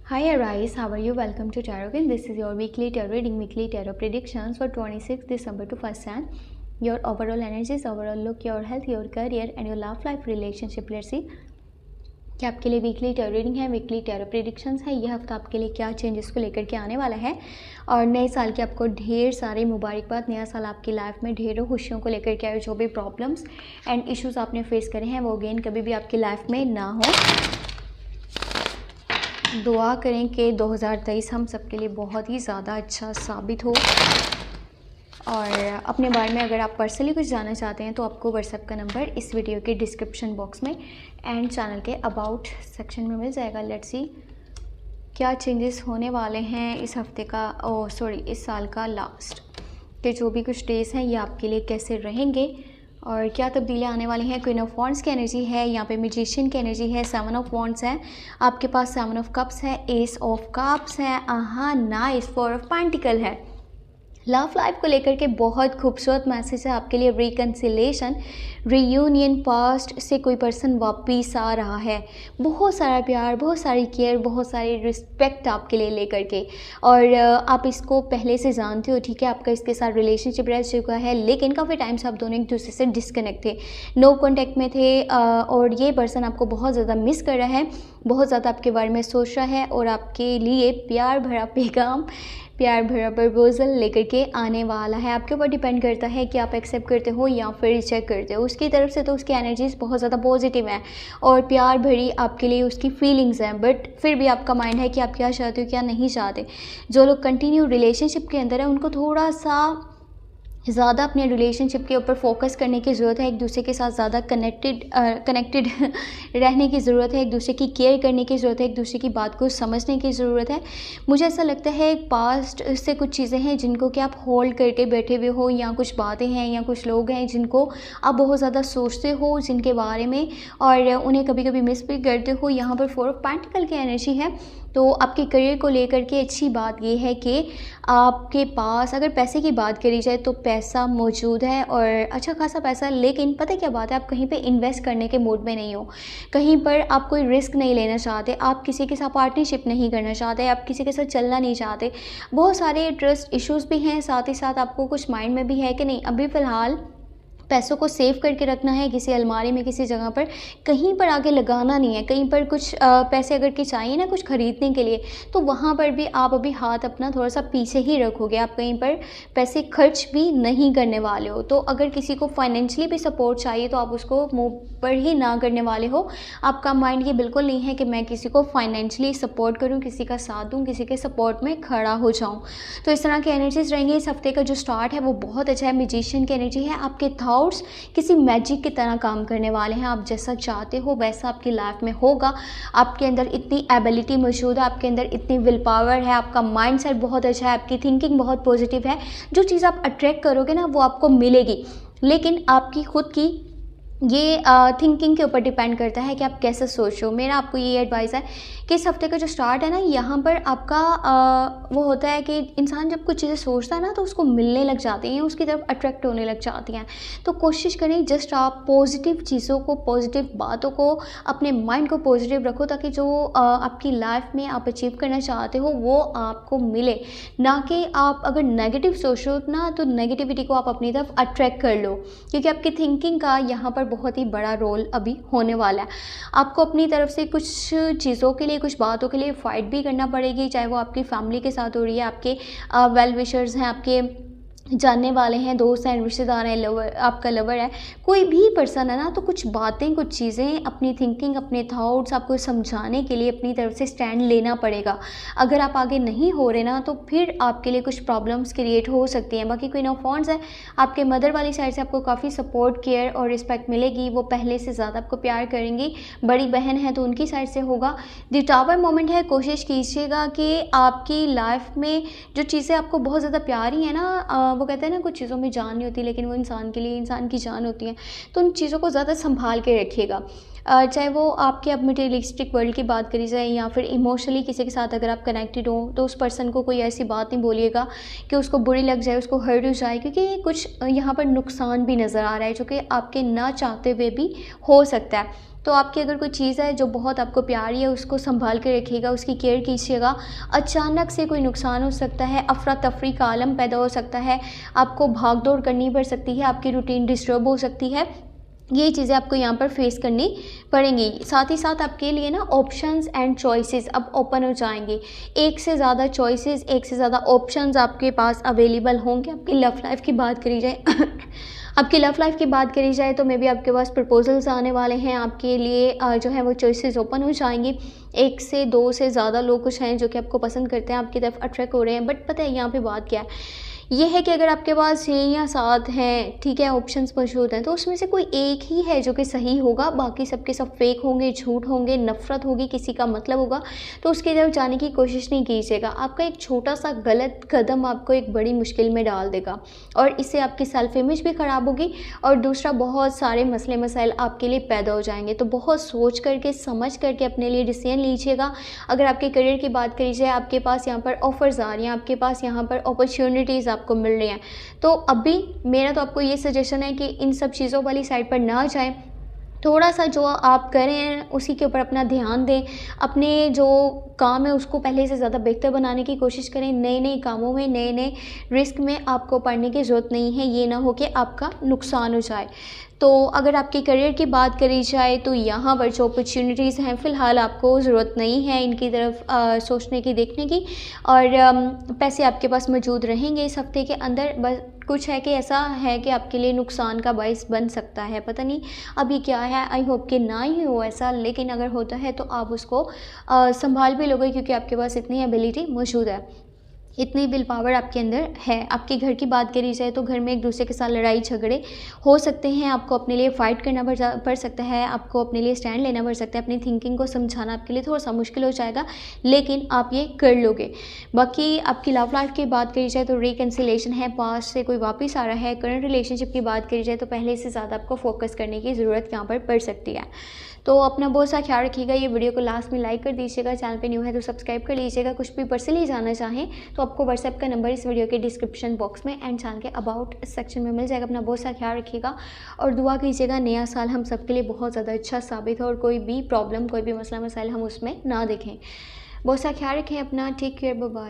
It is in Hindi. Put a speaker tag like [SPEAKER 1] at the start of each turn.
[SPEAKER 1] Hi Arise, how are you? Welcome to Tarot Again. This is your weekly tarot reading, weekly tarot predictions for 26th December to 1st Jan. Your overall energies, overall look, your health, your career and your love life relationship. Let's see कि आपके लिए वीकली टैरो रीडिंग है, वीकली टैरो प्रेडिक्शंस है। यह हफ्ता आपके लिए क्या चेंजेस को लेकर के आने वाला है और नए साल की आपको ढेर सारी मुबारकबाद। नया साल आपकी लाइफ में ढेरों खुशियों को लेकर के आए। जो भी प्रॉब्लम्स एंड इश्यूज आपने फेस करे हैं वो अगेन कभी भी आपकी लाइफ में ना हो। दुआ करें कि 2023 हम सबके लिए बहुत ही ज़्यादा अच्छा साबित हो। और अपने बारे में अगर आप पर्सनली कुछ जानना चाहते हैं तो आपको व्हाट्सएप का नंबर इस वीडियो के डिस्क्रिप्शन बॉक्स में एंड चैनल के अबाउट सेक्शन में मिल जाएगा। लेट्स सी क्या चेंजेस होने वाले हैं इस हफ्ते का इस साल का लास्ट के जो भी कुछ डेज हैं ये आपके लिए कैसे रहेंगे और क्या तब्दीलियाँ आने वाली हैं। क्वीन ऑफ वॉन्ड्स की एनर्जी है, यहाँ पे मैजिशियन की एनर्जी है, 7 ऑफ वॉन्ड्स है, आपके पास 7 ऑफ कप्स है, एस ऑफ कप्स है, नाइस, 4 ऑफ पेंटिकल है। लव लाइफ को लेकर के बहुत खूबसूरत मैसेज है आपके लिए। रिकन्सिलेशन, रीयूनियन, पास्ट से कोई पर्सन वापिस आ रहा है। बहुत सारा प्यार, बहुत सारी केयर, बहुत सारी रिस्पेक्ट आपके लिए लेकर के। और आप इसको पहले से जानते हो, ठीक है, आपका इसके साथ रिलेशनशिप रह चुका है लेकिन काफ़ी टाइम से आप दोनों एक दूसरे से डिस्कनेक्ट थे, नो कॉन्टैक्ट में थे। और ये पर्सन आपको बहुत ज़्यादा मिस कर रहा है, बहुत ज़्यादा आपके बारे में सोच रहा है और आपके लिए प्यार भरा पैगाम, प्यार भरा प्रपोजल लेकर के आने वाला है। आपके ऊपर डिपेंड करता है कि आप एक्सेप्ट करते हो या फिर रिजेक्ट करते हो। उसकी तरफ से तो उसकी एनर्जीज बहुत ज़्यादा पॉजिटिव हैं और प्यार भरी आपके लिए उसकी फीलिंग्स हैं, बट फिर भी आपका माइंड है कि आप क्या चाहते हो क्या नहीं चाहते। जो लोग कंटिन्यू रिलेशनशिप के अंदर है उनको थोड़ा सा ज़्यादा अपने रिलेशनशिप के ऊपर फोकस करने की ज़रूरत है, एक दूसरे के साथ ज़्यादा कनेक्टेड रहने की ज़रूरत है, एक दूसरे की केयर करने की ज़रूरत है, एक दूसरे की बात को समझने की ज़रूरत है। मुझे ऐसा लगता है पास्ट से कुछ चीज़ें हैं जिनको कि आप होल्ड करके बैठे हुए हो, या कुछ बातें हैं या कुछ लोग हैं जिनको आप बहुत ज़्यादा सोचते हो जिनके बारे में और उन्हें कभी कभी मिस भी करते हो। यहाँ पर 4 ऑफ पेंटिकल की एनर्जी है, तो आपके करियर को लेकर के अच्छी बात ये है कि आपके पास अगर पैसे की बात करी जाए तो पैसा मौजूद है और अच्छा खासा पैसा, लेकिन पता क्या बात है, आप कहीं पे इन्वेस्ट करने के मूड में नहीं हो, कहीं पर आप कोई रिस्क नहीं लेना चाहते, आप किसी के साथ पार्टनरशिप नहीं करना चाहते, आप किसी के साथ चलना नहीं चाहते। बहुत सारे ट्रस्ट इश्यूज़ भी हैं, साथ ही साथ आपको कुछ माइंड में भी है कि नहीं अभी फ़िलहाल पैसों को सेव करके रखना है किसी अलमारी में, किसी जगह पर, कहीं पर आगे लगाना नहीं है। कहीं पर कुछ पैसे अगर कि चाहिए ना कुछ ख़रीदने के लिए तो वहाँ पर भी आप अभी हाथ अपना थोड़ा सा पीछे ही रखोगे, आप कहीं पर पैसे खर्च भी नहीं करने वाले हो। तो अगर किसी को फाइनेंशियली भी सपोर्ट चाहिए तो आप उसको मुँह पर ही ना करने वाले हो। आपका माइंड ये बिल्कुल नहीं है कि मैं किसी को फाइनेंशियली सपोर्ट करूँ, किसी का साथ दूँ, किसी के सपोर्ट में खड़ा हो जाऊँ। तो इस तरह की एनर्जीज रहेंगी। इस हफ्ते का जो स्टार्ट है वो बहुत अच्छा है। मैजिशियन की एनर्जी है, आपके थॉट्स किसी मैजिक की तरह काम करने वाले हैं। आप जैसा चाहते हो वैसा आपकी लाइफ में होगा। आपके अंदर इतनी एबिलिटी मौजूद है, आपके अंदर इतनी विल पावर है, आपका माइंड सेट बहुत अच्छा है, आपकी थिंकिंग बहुत पॉजिटिव है। जो चीज़ आप अट्रैक्ट करोगे ना वो आपको मिलेगी, लेकिन आपकी खुद की ये थिंकिंग के ऊपर डिपेंड करता है कि आप कैसे सोच रहे हो। मेरा आपको ये एडवाइस है कि इस हफ्ते का जो स्टार्ट है ना, यहाँ पर आपका वो होता है कि इंसान जब कुछ चीज़ें सोचता है ना तो उसको मिलने लग जाती हैं, उसकी तरफ अट्रैक्ट होने लग जाती हैं। तो कोशिश करें जस्ट आप पॉजिटिव चीज़ों को, पॉजिटिव बातों को, अपने माइंड को पॉजिटिव रखो ताकि जो आपकी लाइफ में आप अचीव करना चाहते हो वो आपको मिले, ना कि आप अगर नेगेटिव सोच रहे हो ना तो नेगेटिविटी को आप अपनी तरफ अट्रैक्ट कर लो, क्योंकि आपकी थिंकिंग का यहाँ पर बहुत ही बड़ा रोल अभी होने वाला है। आपको अपनी तरफ से कुछ चीज़ों के लिए, कुछ बातों के लिए फाइट भी करना पड़ेगी, चाहे वो आपकी फैमिली के साथ हो रही है, आपके वेल विशर्स हैं, आपके जानने वाले हैं, दोस्त हैं, रिश्तेदार हैं, लवर, आपका लवर है, कोई भी पर्सन है ना, तो कुछ बातें, कुछ चीज़ें, अपनी थिंकिंग, अपने थॉट्स आपको समझाने के लिए अपनी तरफ से स्टैंड लेना पड़ेगा। अगर आप आगे नहीं हो रहे ना तो फिर आपके लिए कुछ प्रॉब्लम्स क्रिएट हो सकती हैं। बाकी क्वीन ऑफ वॉन्ड्स है, आपके मदर वाली साइड से आपको काफ़ी सपोर्ट, केयर और रिस्पेक्ट मिलेगी, वो पहले से ज़्यादा आपको प्यार करेंगी। बड़ी बहन है तो उनकी साइड से होगा। द टावर मोमेंट है, कोशिश कीजिएगा कि आपकी लाइफ में जो चीज़ें आपको बहुत ज़्यादा प्यारी हैं ना, वो कहते हैं ना कुछ चीज़ों में जान नहीं होती लेकिन वो इंसान के लिए इंसान की जान होती है, तो उन चीज़ों को ज़्यादा संभाल के रखिएगा। चाहे वो आपके अब मटेरियलिस्टिक वर्ल्ड की बात करी जाए या फिर इमोशनली किसी के साथ अगर आप कनेक्टेड हो तो उस पर्सन को कोई ऐसी बात नहीं बोलिएगा कि उसको बुरी लग जाए, उसको हर्ट हो जाए, क्योंकि कुछ यहाँ पर नुकसान भी नज़र आ रहा है जो कि आपके ना चाहते हुए भी हो सकता है। तो आपकी अगर कोई चीज़ है जो बहुत आपको प्यारी है, उसको संभाल के रखिएगा, उसकी केयर कीजिएगा। अचानक से कोई नुकसान हो सकता है, अफरा तफरी का आलम पैदा हो सकता है, आपको भाग दौड़ करनी पड़ सकती है, आपकी रूटीन डिस्टर्ब हो सकती है। ये चीज़ें आपको यहाँ पर फेस करनी पड़ेंगी। साथ ही साथ आपके लिए ना ऑप्शंस एंड चॉइसेस अब ओपन हो जाएंगे। एक से ज़्यादा चॉइसेस, एक से ज़्यादा ऑप्शंस आपके पास अवेलेबल होंगे। आपकी लव लाइफ की बात करी जाए आपकी लव लाइफ की बात करी जाए तो मे बी आपके पास प्रपोजल्स आने वाले हैं। आपके लिए जो है वो चॉइसेस ओपन हो जाएंगी। एक से दो से ज़्यादा लोग कुछ हैं जो कि आपको पसंद करते हैं, आपकी तरफ अट्रैक्ट हो रहे हैं। बट पता है यहाँ पे बात क्या है, ये है कि अगर आपके पास 6 या 7 हैं, ठीक है, ऑप्शंस मौजूद हैं, तो उसमें से कोई एक ही है जो कि सही होगा, बाकी सबके सब फेक होंगे, झूठ होंगे, नफ़रत होगी, किसी का मतलब होगा। तो उसकी तरफ जाने की कोशिश नहीं कीजिएगा। आपका एक छोटा सा गलत कदम आपको एक बड़ी मुश्किल में डाल देगा और इससे आपकी सेल्फ इमेज भी ख़राब होगी और दूसरा बहुत सारे मसले मसाइल आपके लिए पैदा हो जाएंगे। तो बहुत सोच करके समझ करके अपने लिए डिसीजन लीजिएगा। अगर आपके करियर की बात करी जाए, आपके पास यहाँ पर ऑफ़र्स आ रही हैं, आपके पास यहाँ पर अपॉर्चुनिटीज़ आपको मिल रही हैं, तो अभी मेरा तो आपको ये सजेशन है कि इन सब चीज़ों वाली साइड पर ना जाएं। थोड़ा सा जो आप करें उसी के ऊपर अपना ध्यान दें। अपने जो काम है उसको पहले से ज़्यादा बेहतर बनाने की कोशिश करें। नए नए कामों में, नए नए रिस्क में आपको पड़ने की ज़रूरत नहीं है। ये ना हो कि आपका नुकसान हो जाए। तो अगर आपके करियर की बात करी जाए तो यहाँ पर जो अपॉर्चुनिटीज़ हैं फ़िलहाल आपको ज़रूरत नहीं है इनकी तरफ सोचने की, देखने की। और पैसे आपके पास मौजूद रहेंगे इस हफ्ते के अंदर। बस कुछ है कि ऐसा है कि आपके लिए नुकसान का बाइस बन सकता है, पता नहीं अभी क्या है। आई होप कि ना ही हो ऐसा, लेकिन अगर होता है तो आप उसको संभाल भी लोगे क्योंकि आपके पास इतनी एबिलिटी मौजूद है, इतनी विल पावर आपके अंदर है। आपके घर की बात करी जाए तो घर में एक दूसरे के साथ लड़ाई झगड़े हो सकते हैं। आपको अपने लिए फ़ाइट करना पड़ सकता है, आपको अपने लिए स्टैंड लेना पड़ सकता है। अपनी थिंकिंग को समझाना आपके लिए थोड़ा सा मुश्किल हो जाएगा, लेकिन आप ये कर लोगे। बाकी आपकी लव लाइफ की बात करी जाए तो रिकन्सिलेशन है, पास्ट से कोई वापस आ रहा है। करंट रिलेशनशिप की बात करी जाए तो पहले से ज़्यादा आपको फोकस करने की ज़रूरत यहाँ पर पड़ सकती है। तो अपना बहुत सा ख्याल रखिएगा। ये वीडियो को लास्ट में लाइक कर दीजिएगा, चैनल पे न्यू है तो सब्सक्राइब कर लीजिएगा। कुछ भी पर्सनली जानना चाहें तो आपको व्हाट्सएप का नंबर इस वीडियो के डिस्क्रिप्शन बॉक्स में एंड चैनल के अबाउट सेक्शन में मिल जाएगा। अपना बहुत सा ख्याल रखिएगा और दुआ कीजिएगा नया साल हम सबके लिए बहुत ज़्यादा अच्छा साबित हो और कोई भी प्रॉब्लम, कोई भी मसला मसाइल हम उसमें ना देखें। बहुत सा ख्याल रखें अपना। Take care, bye bye.